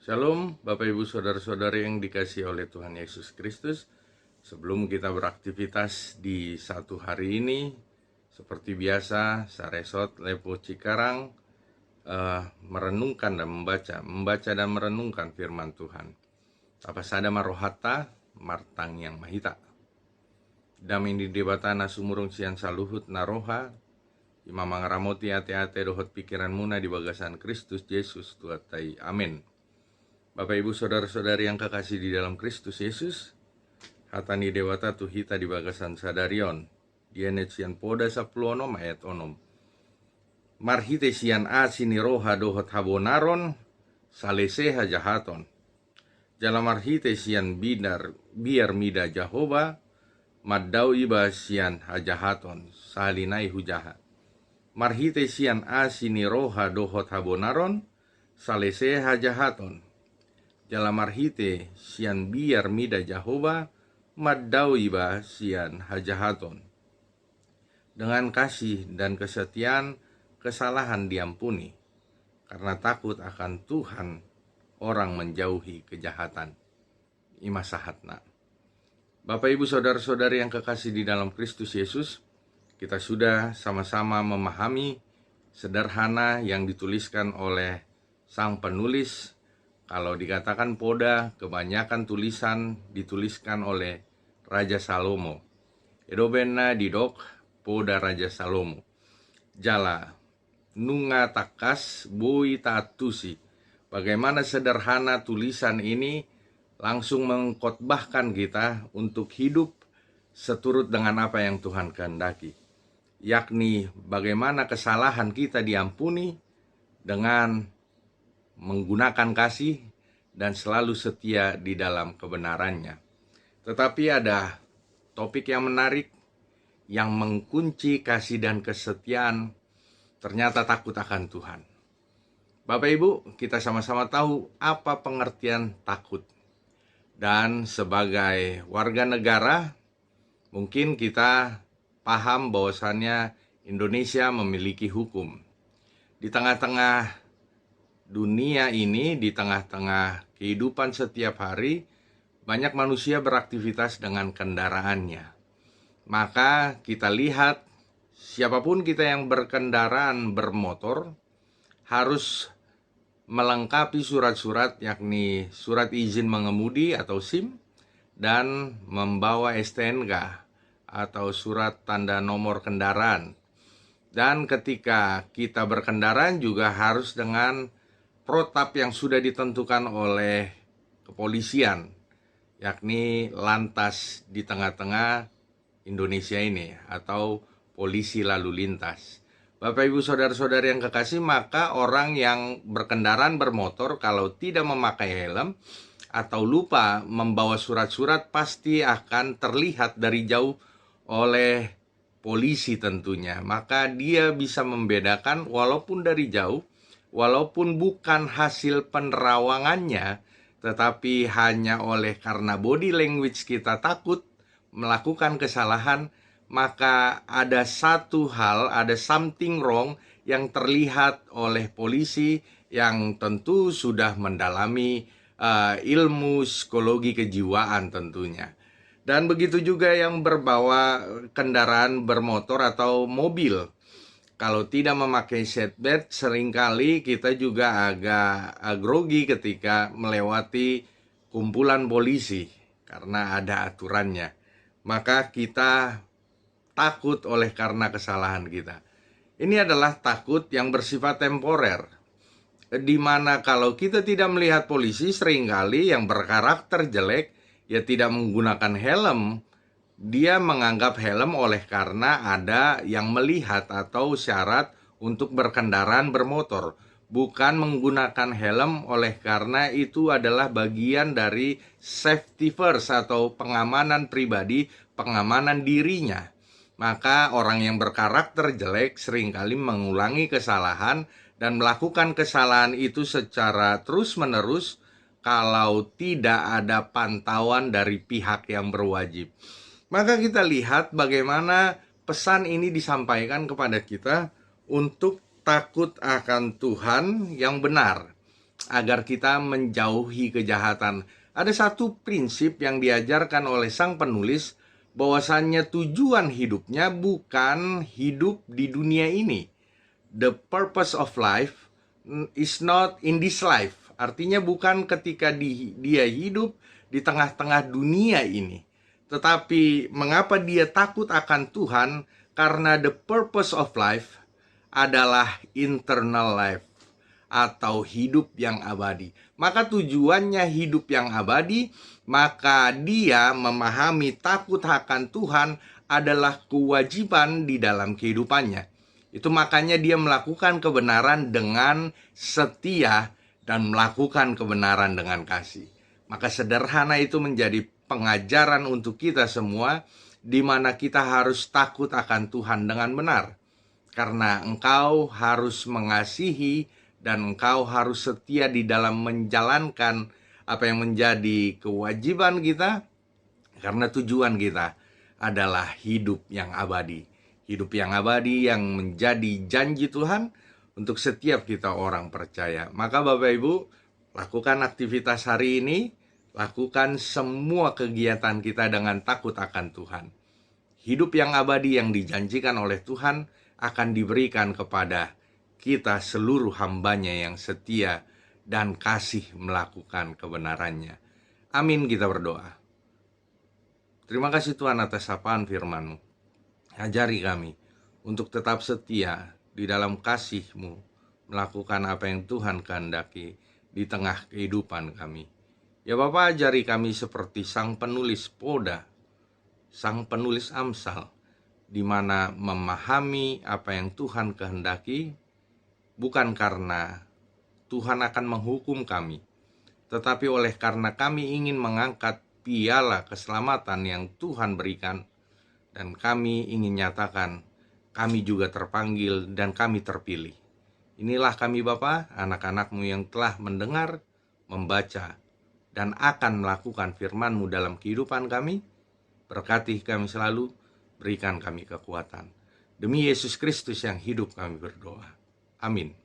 Shalom, Bapak Ibu Saudara-saudari yang dikasihi oleh Tuhan Yesus Kristus. Sebelum kita beraktivitas di satu hari ini, seperti biasa, Saresot Lepo Cikarang merenungkan dan membaca dan merenungkan firman Tuhan. Tapasada marohata, martang yang mahita. Damin di debatana sumurung sian saluhut naroha, imam mangramoti ate-ate dohot pikiran muna di bagasan Kristus Yesus tuatai. Amin. Bapak Ibu Saudara-saudari yang kekasih di dalam Kristus Yesus, hatani dewata tuhita di bagasan sadarion, dienet sian poda sapluonom ayat onom. Marhite sian asini roha dohot habonaron, saleseha jahaton. Jala marhite sian biar mida Jahoba, maddau iba sian hajahaton, salinai hujaha. Marhite sian asini roha dohot habonaron, saleseha jahaton. Jala marhite sian biar mida Jahoba, maddau iba sian hajahaton. Dengan kasih dan kesetiaan, kesalahan diampuni. Karena takut akan Tuhan, orang menjauhi kejahatan. Imasahatna. Bapak Ibu Saudara-saudari yang kekasih di dalam Kristus Yesus, kita sudah sama-sama memahami sederhana yang dituliskan oleh sang penulis. Kalau dikatakan poda, kebanyakan tulisan dituliskan oleh Raja Salomo. Edobena didok poda Raja Salomo. Jala, nunga takas bui tatusi. Bagaimana sederhana tulisan ini langsung mengkhotbahkan kita untuk hidup seturut dengan apa yang Tuhan kehendaki. Yakni bagaimana kesalahan kita diampuni dengan menggunakan kasih dan selalu setia di dalam kebenarannya. Tetapi ada topik yang menarik yang mengunci kasih dan kesetiaan, ternyata takut akan Tuhan. Bapak Ibu, kita sama-sama tahu apa pengertian takut. Dan sebagai warga negara, mungkin kita paham bahwasannya Indonesia memiliki hukum. Di tengah-tengah dunia ini, di tengah-tengah kehidupan setiap hari, banyak manusia beraktivitas dengan kendaraannya. Maka kita lihat, siapapun kita yang berkendaraan bermotor harus melengkapi surat-surat, yakni surat izin mengemudi atau SIM, dan membawa STNK atau surat tanda nomor kendaraan. Dan ketika kita berkendaraan juga harus dengan protap yang sudah ditentukan oleh kepolisian, yakni lantas di tengah-tengah Indonesia ini atau polisi lalu lintas. Bapak Ibu Saudara-saudari yang kekasih, maka orang yang berkendaraan bermotor kalau tidak memakai helm atau lupa membawa surat-surat pasti akan terlihat dari jauh oleh polisi tentunya. Maka dia bisa membedakan walaupun dari jauh, walaupun bukan hasil penerawangannya, tetapi hanya oleh karena body language kita takut melakukan kesalahan, maka ada satu hal, ada something wrong yang terlihat oleh polisi yang tentu sudah mendalami ilmu psikologi kejiwaan tentunya. Dan begitu juga yang berbawa kendaraan bermotor atau mobil. Kalau tidak memakai seatbelt, seringkali kita juga agak grogi ketika melewati kumpulan polisi karena ada aturannya. Maka kita takut oleh karena kesalahan kita. Ini adalah takut yang bersifat temporer, di mana kalau kita tidak melihat polisi, seringkali yang berkarakter jelek, ya tidak menggunakan helm. Dia menganggap helm oleh karena ada yang melihat atau syarat untuk berkendaraan bermotor. Bukan menggunakan helm oleh karena itu adalah bagian dari safety first atau pengamanan pribadi, pengamanan dirinya. Maka orang yang berkarakter jelek seringkali mengulangi kesalahan dan melakukan kesalahan itu secara terus-menerus kalau tidak ada pantauan dari pihak yang berwajib. Maka kita lihat bagaimana pesan ini disampaikan kepada kita untuk takut akan Tuhan yang benar. agar kita menjauhi kejahatan. Ada satu prinsip yang diajarkan oleh sang penulis, bahwasannya tujuan hidupnya bukan hidup di dunia ini. The purpose of life is not in this life. Artinya bukan ketika dia hidup di tengah-tengah dunia ini. Tetapi mengapa dia takut akan Tuhan? Karena the purpose of life adalah eternal life, atau hidup yang abadi. Maka tujuannya hidup yang abadi, maka dia memahami takut akan Tuhan adalah kewajiban di dalam kehidupannya. Itu makanya dia melakukan kebenaran dengan setia dan melakukan kebenaran dengan kasih. Maka sederhana itu menjadi pengajaran untuk kita semua, di mana kita harus takut akan Tuhan dengan benar. Karena engkau harus mengasihi dan engkau harus setia di dalam menjalankan apa yang menjadi kewajiban kita, karena tujuan kita adalah hidup yang abadi. Hidup yang abadi yang menjadi janji Tuhan untuk setiap kita orang percaya. Maka Bapak Ibu, lakukan aktivitas hari ini, lakukan semua kegiatan kita dengan takut akan Tuhan. Hidup yang abadi yang dijanjikan oleh Tuhan akan diberikan kepada kita seluruh hambanya yang setia dan kasih melakukan kebenarannya. Amin, kita berdoa. Terima kasih Tuhan atas sapaan firman-Mu. Ajari kami untuk tetap setia di dalam kasih-Mu, melakukan apa yang Tuhan kehendaki di tengah kehidupan kami. Ya Bapa, ajari kami seperti sang penulis Poda, sang penulis Amsal, di mana memahami apa yang Tuhan kehendaki, bukan karena Tuhan akan menghukum kami, tetapi oleh karena kami ingin mengangkat piala keselamatan yang Tuhan berikan, dan kami ingin nyatakan kami juga terpanggil dan kami terpilih. Inilah kami Bapa, anak-anak-Mu yang telah mendengar, membaca, dan akan melakukan firman-Mu dalam kehidupan kami. Berkati kami selalu, berikan kami kekuatan. Demi Yesus Kristus yang hidup kami berdoa. Amin.